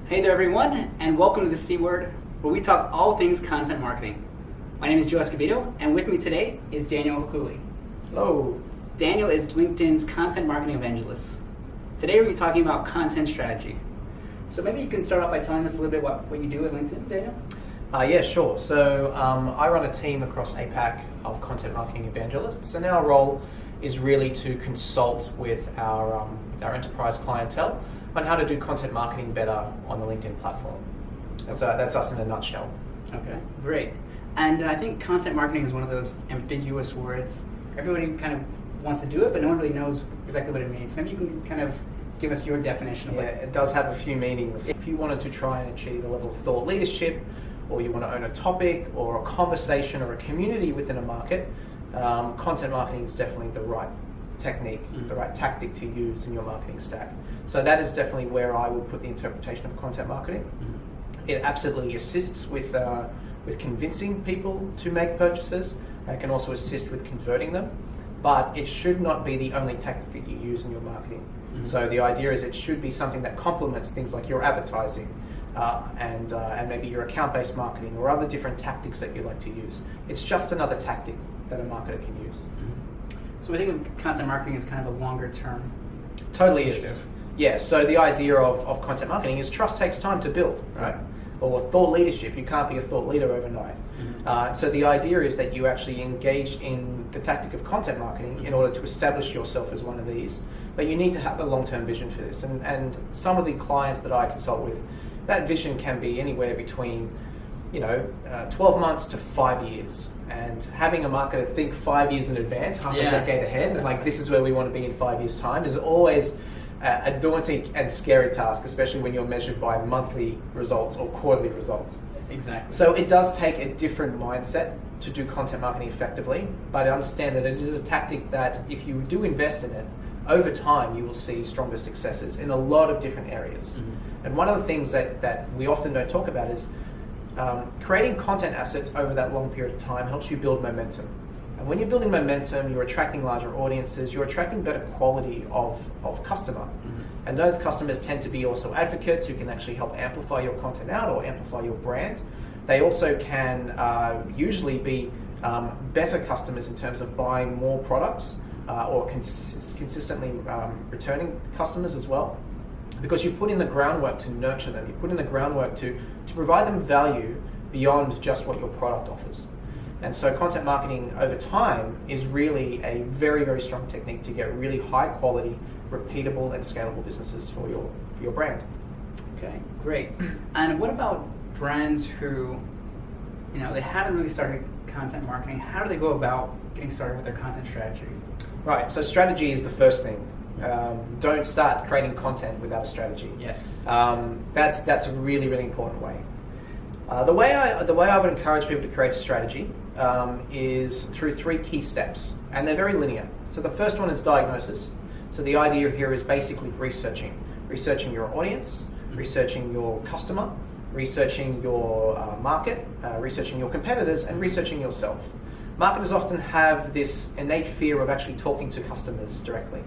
Hey there everyone, and welcome to the C Word, where we talk all things content marketing. My name is Joe ESCOBEDO, and with me today is Daniel Hochuli. Hello. Daniel is LinkedIn's content marketing evangelist. Today we're going to be talking about content strategy. So maybe you can start off by telling us a little bit what you do at LinkedIn, Daniel? Yeah, sure. So I run a team across APAC of content marketing evangelists, and our role is really to consult with our enterprise clientele on how to do content marketing better on the LinkedIn platform. And so that's us in a nutshell. Okay, great. And I think content marketing is one of those ambiguous words. Everybody kind of wants to do it, but no one really knows exactly what it means. Maybe you can kind of give us your definition of it does have a few meanings. If you wanted to try and achieve a level of thought leadership, or you want to own a topic or a conversation or a community within a market, content marketing is definitely the right technique, the right tactic to use in your marketing stack. So that is definitely where I would put the interpretation of content marketing. It absolutely assists with convincing people to make purchases, and it can also assist with converting them, but it should not be the only tactic that you use in your marketing. So the idea is it should be something that complements things like your advertising and maybe your account-based marketing or other different tactics that you like to use. It's just another tactic that a marketer can use. So we think of content marketing as kind of a longer term. Totally is. Yeah, so the idea of content marketing is trust takes time to build, right? Or thought leadership, you can't be a thought leader overnight. So the idea is that you actually engage in the tactic of content marketing in order to establish yourself as one of these, but you need to have a long-term vision for this. And some of the clients that I consult with, that vision can be anywhere between 12 months to 5 years. And having a marketer think 5 years in advance, half a decade ahead, is like, this is where we want to be in 5 years' time, is always a daunting and scary task, especially when you're measured by monthly results or quarterly results. Exactly. So it does take a different mindset to do content marketing effectively, but I understand that it is a tactic that if you do invest in it, over time you will see stronger successes in a lot of different areas. And one of the things that we often don't talk about is creating content assets over that long period of time helps you build momentum. And when you're building momentum, you're attracting larger audiences, you're attracting better quality of customer. And those customers tend to be also advocates who can actually help amplify your content out or amplify your brand. They also can usually be better customers in terms of buying more products or consistently returning customers as well. Because you've put in the groundwork to nurture them, you've put in the groundwork to provide them value beyond just what your product offers. And so content marketing over time is really a very, very strong technique to get really high quality, repeatable and scalable businesses for your brand. Okay, great. And what about brands who, they haven't really started content marketing? How do they go about getting started with their content strategy? Right, so strategy is the first thing. Don't start creating content without a strategy. Yes. That's a really, really important way. The way I would encourage people to create a strategy is through 3 key steps, and they're very linear. So the first one is diagnosis. So the idea here is basically researching your audience, researching your customer, researching your market, researching your competitors, and researching yourself. Marketers often have this innate fear of actually talking to customers directly.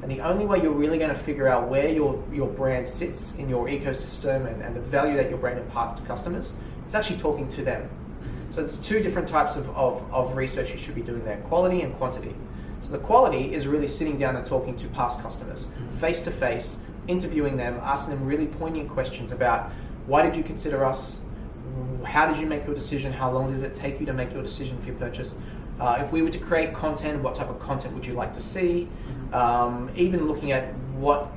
And the only way you're really going to figure out where your brand sits in your ecosystem and the value that your brand imparts to customers is actually talking to them. So there's 2 different types of research you should be doing there, quality and quantity. So the quality is really sitting down and talking to past customers, face to face, interviewing them, asking them really poignant questions about why did you consider us, how did you make your decision, how long did it take you to make your decision for your purchase. If we were to create content, what type of content would you like to see? Even looking at what,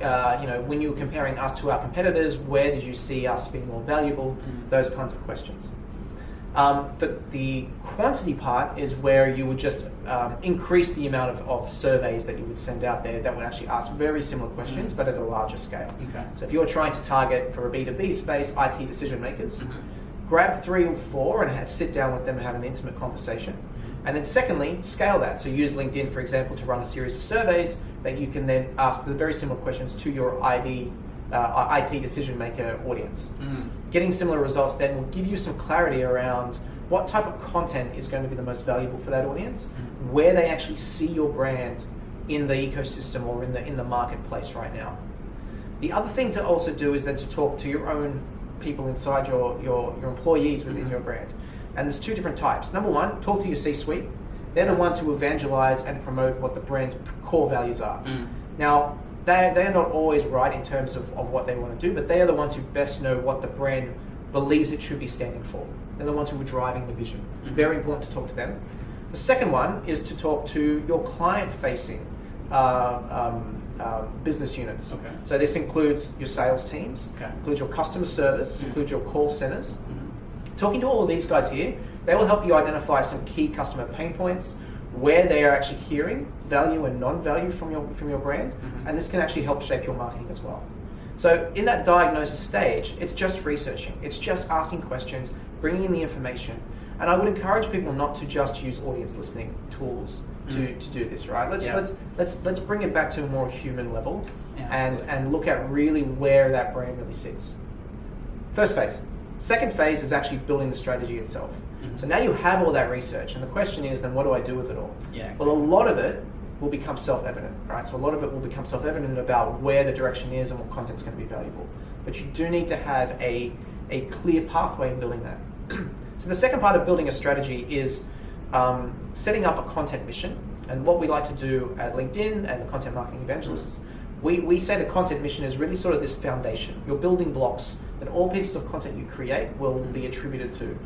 when you were comparing us to our competitors, where did you see us being more valuable? Those kinds of questions. The quantity part is where you would just increase the amount of surveys that you would send out there that would actually ask very similar questions, but at a larger scale. Okay. So if you're trying to target for a B2B space, IT decision makers, grab 3 or 4 and sit down with them and have an intimate conversation. And then secondly, scale that. So use LinkedIn, for example, to run a series of surveys that you can then ask the very similar questions to your IT decision maker audience. Getting similar results then will give you some clarity around what type of content is going to be the most valuable for that audience, where they actually see your brand in the ecosystem or in the marketplace right now. The other thing to also do is then to talk to your own people inside your employees within your brand. And there's two different types. Number one, talk to your C-suite. They're the ones who evangelize and promote what the brand's core values are. Now, they're not always right in terms of what they want to do, but they are the ones who best know what the brand believes it should be standing for. They're the ones who are driving the vision. Very important to talk to them. The second one is to talk to your client-facing business units. Okay. So this includes your sales teams, includes your customer service, includes your call centers. Talking to all of these guys here, they will help you identify some key customer pain points, where they are actually hearing value and non-value from your brand, and this can actually help shape your marketing as well. So in that diagnosis stage, it's just researching. It's just asking questions, bringing in the information. And I would encourage people not to just use audience listening tools to do this, right? Let's bring it back to a more human level and look at really where that brand really sits. First phase. Second phase is actually building the strategy itself. So now you have all that research, and the question is then what do I do with it all? Well, a lot of it will become self-evident, right? So a lot of it will become self-evident about where the direction is and what content's going to be valuable. But you do need to have a clear pathway in building that. So the second part of building a strategy is setting up a content mission. And what we like to do at LinkedIn and the Content Marketing Evangelists, we say the content mission is really sort of this foundation, your building blocks that all pieces of content you create will be attributed to.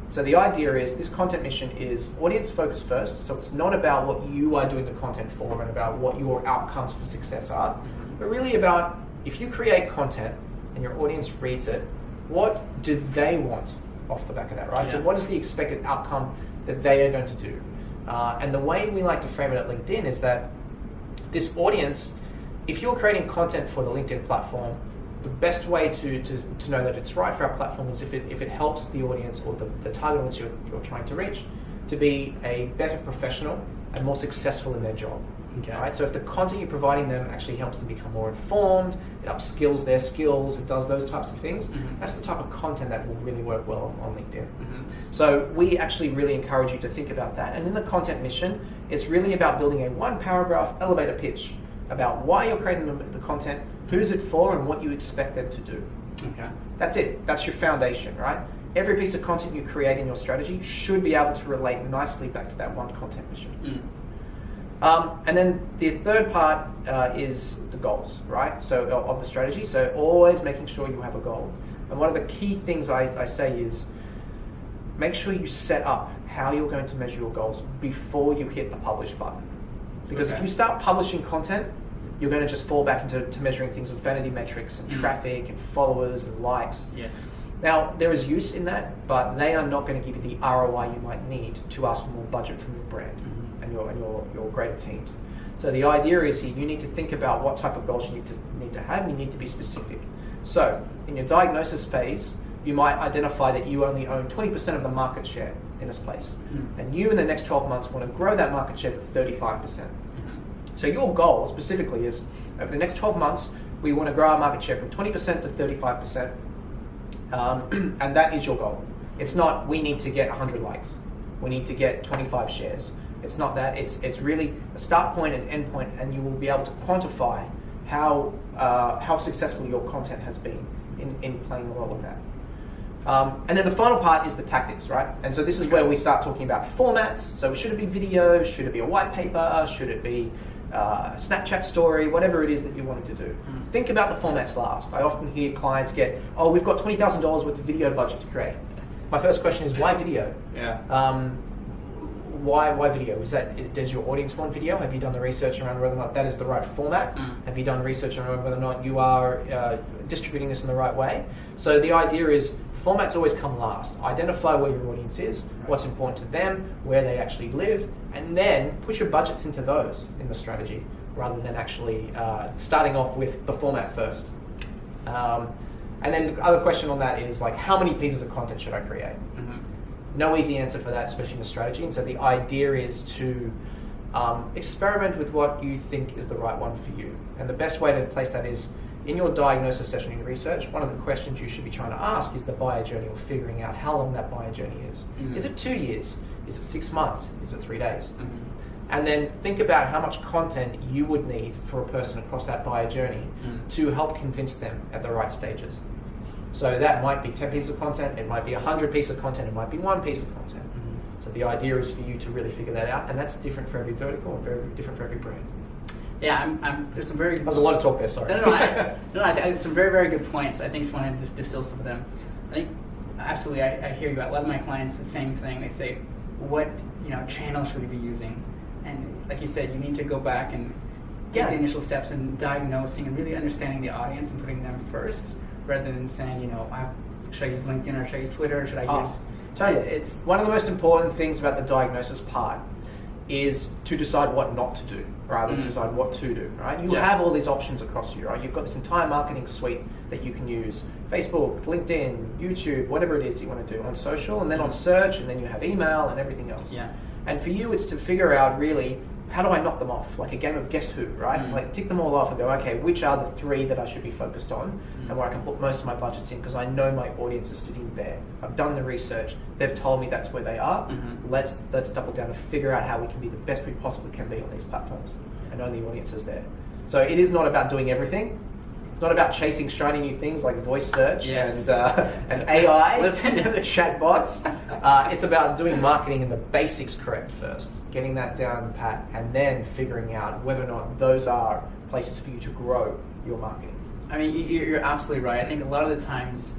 So the idea is this content mission is audience focused first, so it's not about what you are doing the content for and about what your outcomes for success are, but really about if you create content and your audience reads it, what do they want off the back of that, right? So what is the expected outcome that they are going to do? And the way we like to frame it at LinkedIn is that this audience, if you're creating content for the LinkedIn platform, the best way to know that it's right for our platform is if it helps the audience or the target audience you're trying to reach to be a better professional and more successful in their job. Right? So if the content you're providing them actually helps them become more informed, it upskills their skills, it does those types of things, that's the type of content that will really work well on LinkedIn. So we actually really encourage you to think about that. And in the content mission, it's really about building a one-paragraph elevator pitch about why you're creating the content, who's it for, and what you expect them to do. That's it. That's your foundation, right? Every piece of content you create in your strategy should be able to relate nicely back to that one content mission. And then the third part is the goals, right? So of the strategy. So always making sure you have a goal. And one of the key things I say is make sure you set up how you're going to measure your goals before you hit the publish button. Because if you start publishing content, you're going to just fall back into measuring things with vanity metrics and traffic and followers and likes. Now, there is use in that, but they are not going to give you the ROI you might need to ask for more budget from your brand and your greater teams. So the idea is here, you need to think about what type of goals you need to have, and you need to be specific. So in your diagnosis phase, you might identify that you only own 20% of the market share in this place. And you in the next 12 months want to grow that market share to 35%. So your goal specifically is, over the next 12 months, we want to grow our market share from 20% to 35%. And that is your goal. It's not, we need to get 100 likes. We need to get 25 shares. It's not that. It's really a start point and end point, and you will be able to quantify how successful your content has been in playing a role in that. And then the final part is the tactics, right? And so this is where we start talking about formats. So should it be video? Should it be a white paper? Should it be a Snapchat story? Whatever it is that you wanted to do. Think about the formats last. I often hear clients get, oh, we've got $20,000 worth of video budget to create. My first question is, why video? Why video? Does your audience want video? Have you done the research around whether or not that is the right format? Have you done research around whether or not you are distributing this in the right way? So the idea is formats always come last. Identify where your audience is, what's important to them, where they actually live, and then put your budgets into those in the strategy rather than actually starting off with the format first. And then the other question on that is, like, how many pieces of content should I create? No easy answer for that, especially in a strategy. And so the idea is to experiment with what you think is the right one for you. And the best way to place that is in your diagnosis session in research, one of the questions you should be trying to ask is the buyer journey, or figuring out how long that buyer journey is. Is it 2 years? Is it 6 months? Is it 3 days? And then think about how much content you would need for a person across that buyer journey to help convince them at the right stages. So that might be 10 pieces of content, it might be 100 pieces of content, it might be one piece of content. So the idea is for you to really figure that out, and that's different for every vertical and very different for every brand. Yeah, there's some very... That was a lot of talk there, sorry. I think some very, very good points. I think just want to just distill some of them. I think, absolutely, I hear you. A lot of my clients, the same thing. They say, what channel should we be using? And like you said, you need to go back and get the initial steps in diagnosing and really understanding the audience and putting them first, rather than saying, should I use LinkedIn or should I use Twitter or should I use... Totally. It's one of the most important things about the diagnosis part is to decide what not to do rather than decide what to do, right? You have all these options across you, right? You've got this entire marketing suite that you can use. Facebook, LinkedIn, YouTube, whatever it is you want to do on social, and then on search, and then you have email and everything else. Yeah. And for you, it's to figure out really, how do I knock them off? Like a game of guess who, right? Like tick them all off and go, okay, which are the 3 that I should be focused on and where I can put most of my budgets in because I know my audience is sitting there. I've done the research. They've told me that's where they are. Let's double down and figure out how we can be the best we possibly can be on these platforms and know the audience is there. So it is not about doing everything. It's not about chasing shiny new things like voice search and AI, Listen to the chatbots. It's about doing marketing in the basics correct first, getting that down pat, and then figuring out whether or not those are places for you to grow your marketing. I mean, you're absolutely right. I think a lot of the times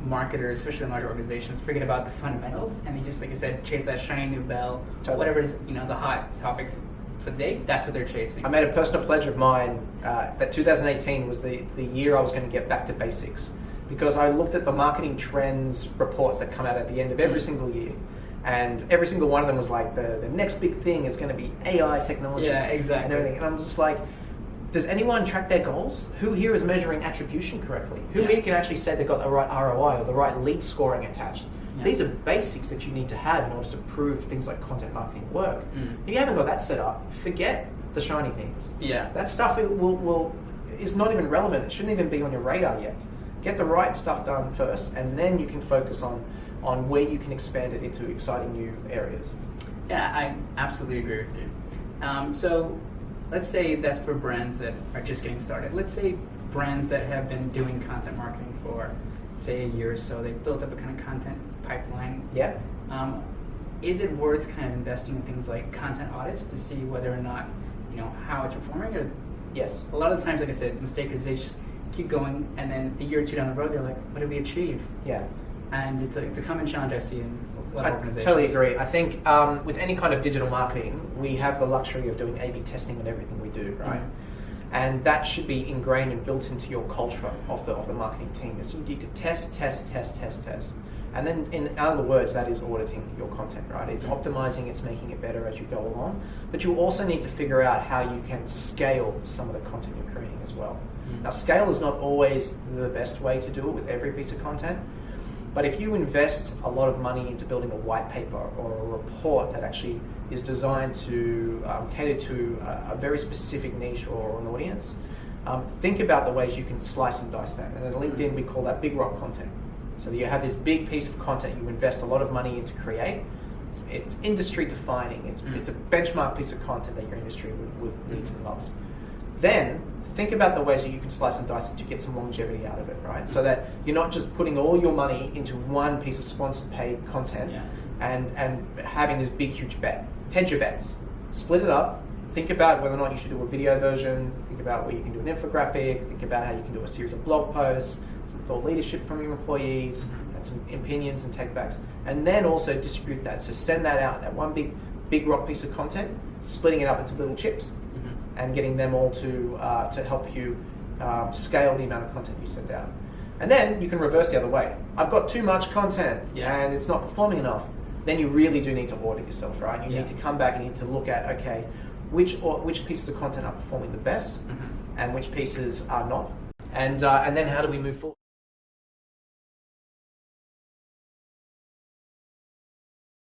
marketers, especially in large organizations, forget about the fundamentals and they just, like you said, chase that shiny new bell, whatever's the hot topic for the day, that's what they're chasing. I made a personal pledge of mine that 2018 was the year I was going to get back to basics, because I looked at the marketing trends reports that come out at the end of every single year, and every single one of them was like, the next big thing is going to be AI technology and everything. And I'm just like, does anyone track their goals? Who here is measuring attribution correctly? Who here can actually say they've got the right ROI or the right lead scoring attached? These are basics that you need to have in order to prove things like content marketing work. If you haven't got that set up, forget the shiny things. That stuff is not even relevant. It shouldn't even be on your radar yet. Get the right stuff done first, and then you can focus on where you can expand it into exciting new areas. Yeah, I absolutely agree with you. So let's say that's for brands that are just getting started. Let's say brands that have been doing content marketing for, say, a year or so. They've built up a kind of content pipeline. Is it worth kind of investing in things like content audits to see whether or not, how it's performing? Or Yes. A lot of the times, like I said, the mistake is they just keep going, and then a year or two down the road, they're like, what did we achieve? And it's a common challenge I see in a lot of organizations. I totally agree. I think with any kind of digital marketing, we have the luxury of doing A/B testing on everything we do, right? And that should be ingrained and built into your culture of the marketing team. So you need to test. And then, in other words, that is auditing your content, right? It's optimizing, it's making it better as you go along. But you also need to figure out how you can scale some of the content you're creating as well. Now, scale is not always the best way to do it with every piece of content. But if you invest a lot of money into building a white paper or a report that actually is designed to cater to a very specific niche or an audience, think about the ways you can slice and dice that. And at LinkedIn, we call that big rock content. So you have this big piece of content you invest a lot of money into create. It's industry defining. It's a benchmark piece of content that your industry would needs and loves. Then think about the ways that you can slice and dice it to get some longevity out of it, right? So that you're not just putting all your money into one piece of sponsored paid content and having this big huge bet. Hedge your bets. Split it up. Think about whether or not you should do a video version. Think about where you can do an infographic. Think about how you can do a series of blog posts, some thought leadership from your employees, and some opinions and take backs. And then also distribute that. So send that out, that one big rock piece of content, splitting it up into little chips and getting them all to help you scale the amount of content you send out. And then you can reverse the other way. I've got too much content and it's not performing enough. Then you really do need to audit yourself, right? You need to come back and you need to look at, okay, which pieces of content are performing the best and which pieces are not. And then how do we move forward?